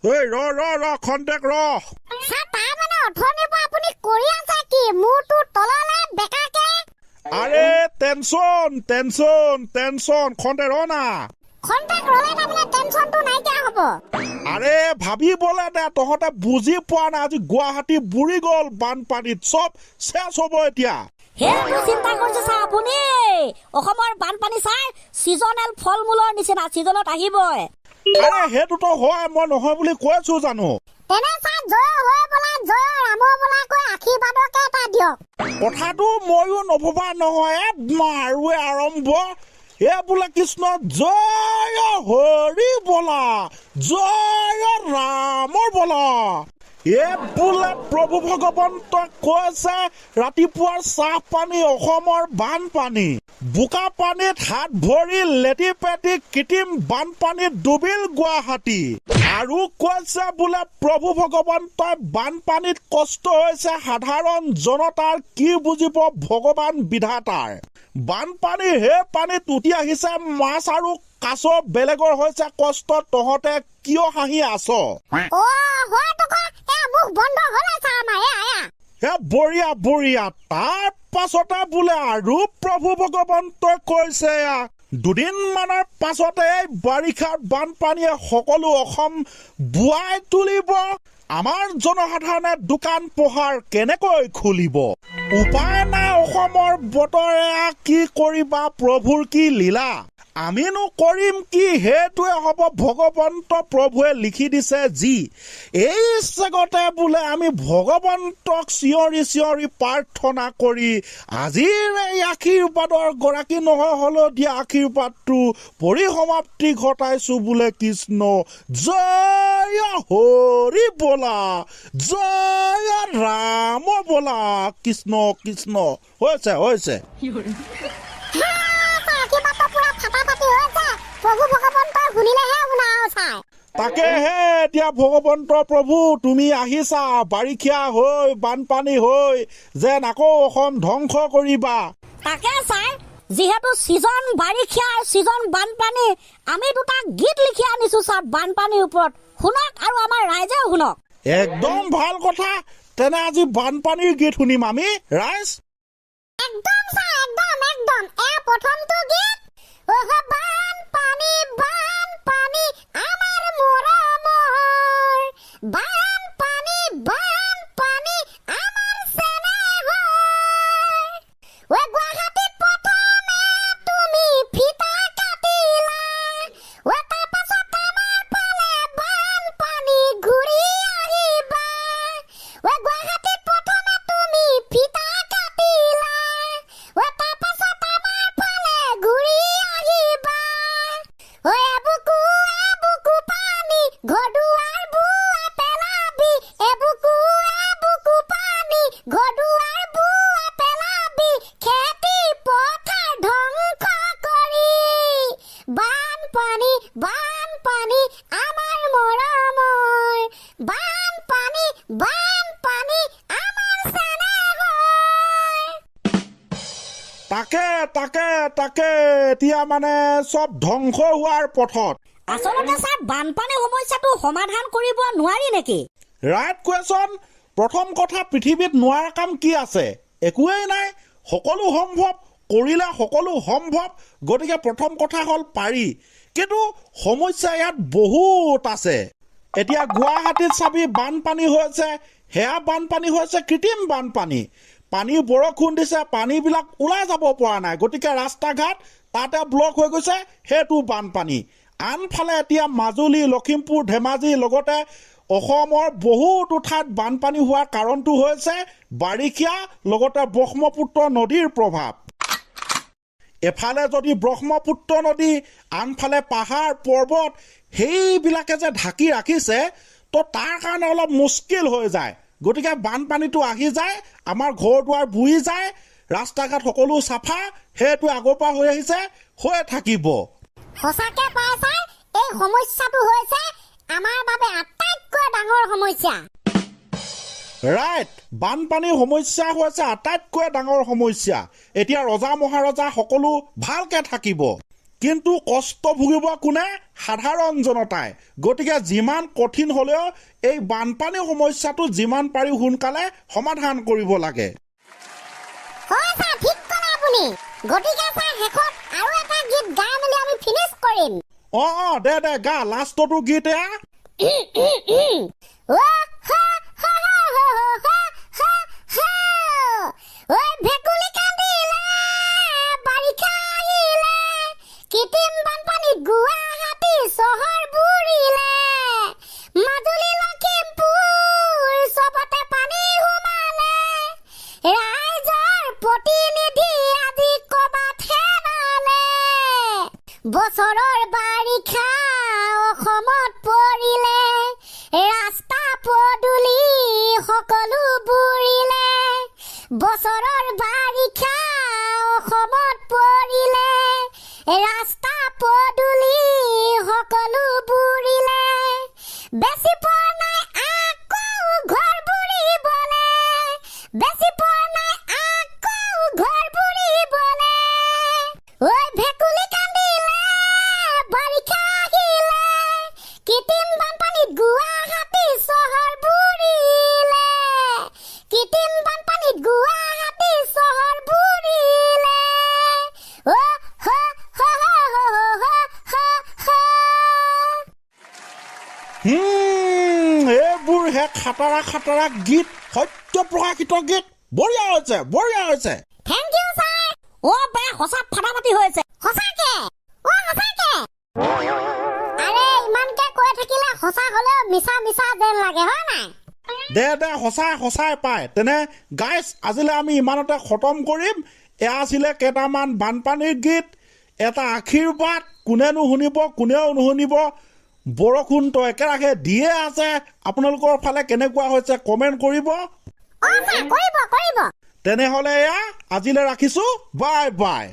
এই ৰ খন্তেক ৰ স্যাৰ তাৰ মানে অথনিৰ পৰা আপুনি কৰি আছে কি মূৰটো তললে বেকাকে আৰে টেনচন খন্তে ৰ না খন্তেক ৰলে তাৰমানে টেনচনটো নাইকিয়া হ'ব আৰে ভাবিবলে দে তহঁতে বুজি পোৱা নাই আজি গুৱাহাটী বুৰি গ'ল বানপানীত চব চেছ হ'ব এতিয়া সেইটো চিন্তা কৰিছে ছাৰ আপুনি অসমৰ বানপানী ছাৰ ছিজনেল ফল মূলৰ নিচিনা ছিজনত আহিবই আৰে সেইটোতো হয় মই নহয় বুলি কৈছো জানো তেনে স্যাৰ জয় হৈ বলা জয় ৰাম বলা কৈ আশীৰ্বাদকে এটা দিয়ক কথাটো ময়ো নভবা নহয় মাৰুৱে আৰম্ভ এ বোলে কৃষ্ণ জয় হৰি বলা জয় ৰামৰ বলা এ বোলে প্ৰভু ভগৱন্তই কৈছে ৰাতিপুৱাৰ চাহ পানী অসমৰ বানপানী বোকা পানীত হাত ভৰি লেটি পেটি কৃত্ৰিম বানপানীত ডুবিল গুৱাহাটী আৰু কৈছে বোলে প্ৰভু ভগৱন্তই বানপানীত কষ্ট হৈছে সাধাৰণ জনতাৰ কি বুজিব ভগৱান বিধাতাৰ বানপানী হে পানীত উঠি আহিছে মাছ আৰু কাছ বেলেগৰ হৈছে কষ্ট তহঁতে কিয় হাঁহি আছ ও হয় তো এ মুখ বন্ধ হলে স্যার আমাৰ হে বঢ়িয়া তাৰ পাছতে বোলে আৰু প্ৰভু ভগৱন্তই কৈছে দুদিনমানৰ পাছতে বাৰিষাৰ বানপানীয়ে সকলো অসম বুৱাই তুলিব আমাৰ জনসাধাৰণে দোকান পোহাৰ কেনেকৈ খুলিব উপায় নাই অসমৰ বতৰে কি কৰিবা প্ৰভুৰ কি লীলা আমিনো কৰিম কি হেতুৱে হ'ব ভগৱন্ত প্ৰভুৱে লিখি দিছে যি এই চেগতে বোলে আমি ভগৱন্তক চিঞৰি প্ৰাৰ্থনা কৰি আজিৰ এই আশীৰ্বাদৰ গৰাকী নহয় হলেও দিয়া আশীৰ্বাদটো পৰিসমাপ্তি ঘটাইছো বোলে কৃষ্ণ জয় হৰি বলা জয় ৰাম বলা কৃষ্ণ কৃষ্ণ হৈছে প্ৰভু ভগৱন্তই শুনিলেহে শুনা চাই তাকেহে এতিয়া ভগৱন্ত প্ৰভু তুমি আহিছা বাৰিষা হৈ বানপানী হৈ যেন আকৌ অসম ধ্বংস কৰিবা তাকে ছাৰ যিহেতু ছিজন বাৰিষা ছিজন বানপানী আমি দুটা গীত লিখি আনিছো ছাৰ বানপানীৰ ওপৰত শুনক আৰু আমাৰ ৰাইজেও শুনক একদম ভাল কথা তেনে আজি বানপানীৰ গীত শুনিম আমি ৰাইজ একদম ছাৰ একদম এ প্ৰথমটো গীত বানপানী বানপানী আমাৰ মৰমৰ বানপানী বানপানী আমাৰ চেনেহৰ গুৱাহাটীত প্ৰথমে তুমি ফিটা কাটিলা তাৰ পাছত আমাৰ ফালে বানপানী ঘূৰি আহিবা গুৱাহাটীত প্ৰথমে তুমি ফিটা কাটিলা তাৰ পাছত আমাৰ ফালে ঘূৰি আহিবা এবুকু পানী ঘৰ দুৱাৰ বুৱা পেলাবি এবুকু পানী ঘৰ দুৱাৰ বুৱা পেলাবি খেতি পথাৰ ধ্বংস কৰি বানপানী বানপানী আমাৰ মৰমৰ বানপানী বানপানী আমাৰ চেনেহৰ তাকে এতিয়া মানে চব ধ্বংস হোৱাৰ পথত আচলতে ছাৰ বানপানীৰ সমস্যাটো সমাধান কৰিব নোৱাৰি নেকি ৰাইট কুৱেশ্যন প্ৰথম কথা পৃথিৱীত নোৱাৰা কাম কি আছে একোৱেই নাই সকলো সম্ভৱ কৰিলে সকলো সম্ভৱ গতিকে প্ৰথম কথা হ'ল পাৰি কিন্তু সমস্যা ইয়াত বহুত আছে এতিয়া গুৱাহাটীত চাবি বানপানী হৈছে সেয়া বানপানী হৈছে কৃত্ৰিম বানপানী পানী বৰষুণ দিছে পানীবিলাক ওলাই যাব পৰা নাই গতিকে ৰাস্তা ঘাট তাতে ব্লক হৈ গৈছে সেইটো বানপানী আনফালে এতিয়া মাজুলী লখিমপুৰ ধেমাজি লগতে অসমৰ বহুতো ঠাইত বানপানী হোৱাৰ কাৰণটো হৈছে বাৰিষা লগতে ব্ৰহ্মপুত্ৰ নদীৰ প্ৰভাৱ এফালে যদি ব্ৰহ্মপুত্ৰ নদী আনফালে পাহাৰ পৰ্বত সেইবিলাকে যে ঢাকি ৰাখিছে তো তাৰ কাৰণে অলপ মুস্কিল হৈ যায় গতিকে বানপানীটো আহি যায় আমাৰ ঘৰ দুৱাৰ বুৰি যায় ৰাস্তা ঘাট সকলো চাফা সেইটো আগৰ পৰা হৈ আহিছে হৈ থাকিব সঁচাকে পাই ছাৰ এই সমস্যাটো হৈছে আমাৰ বাবে আটাইতকৈ ডাঙৰ সমস্যা ৰাইট বানপানীৰ সমস্যা হৈছে আটাইতকৈ ডাঙৰ সমস্যা এতিয়া ৰজা মহাৰজা সকলো ভালকে থাকিব কিন্তু কষ্ট ভুগিব কোনে সাধাৰণ জনতাই গতিকে যিমান কঠিন হলেও এই বানপানী সমস্যাটো যিমান পাৰি সোনকালে সমাধান কৰিব লাগে হয় ছাৰ ঠিক ক'লে আপুনি গতিকে ছাৰ শেষত আৰু এটা গীত গাই মেলি আমি ফিনিছ কৰিম দে গা লাষ্টটো গীত এয়া ভেকুলী কান্দিলে বাৰিষা আহিলে কৃত্ৰিম বানপানীত গুৱাহাটী চহৰ বুৰিলে মাজুলী লখিমপুৰ চবতে পানী সোমালে ৰাইজৰ প্ৰতিনিধি আজি ক'বাত হেৰালে বছৰৰ বাৰিষা অসমত পৰিলে ৰাস্তা পদূলি সকলো বুৰিলে বছৰৰ বাৰিষা অসমত পৰিলে ৰাস্তা পদূলি সকলো বুৰিলে বেছি পোৱা নাই আকৌ ঘৰ বুৰিবলে বেছি পোৱা নাই আকৌ ঘৰ বুৰিবলে ঐ ভেকুলী কান্দিলে বাৰিষা আহিলে কৃত্ৰিম বানপানীত গুৱাহাটী চহৰ বুৰিলে কৃত্ৰিম বানপানীত গুৱাহাটী চহৰ বুৰিলে এইবোৰ হে খাটাৰা গীত সত্য প্ৰকাশিত গীত বঢ়িয়া হৈছে থেংক ইউ ছাৰ বে সঁচা ফাটাফাটি হৈছে সঁচাকে আৰে ইমানকে কৈ থাকিলে সঁচা হলেও মিছা যেন লাগে হয় নাই দে সঁচাই পায় তেনে গাইজ আজিলে আমি ইমানতে খতম কৰিম এয়া আছিলে কেইটামান বানপানীৰ গীত এটা আশীৰ্বাদ কোনেনো শুনিব কোনেও নুশুনিব বৰষুণটো একেৰাহে দিয়ে আছে আপোনালোকৰ ফালে কেনেকুৱা হৈছে কমেণ্ট কৰিব কৰিব তেনেহলে এয়া আজিলে ৰাখিছো বাই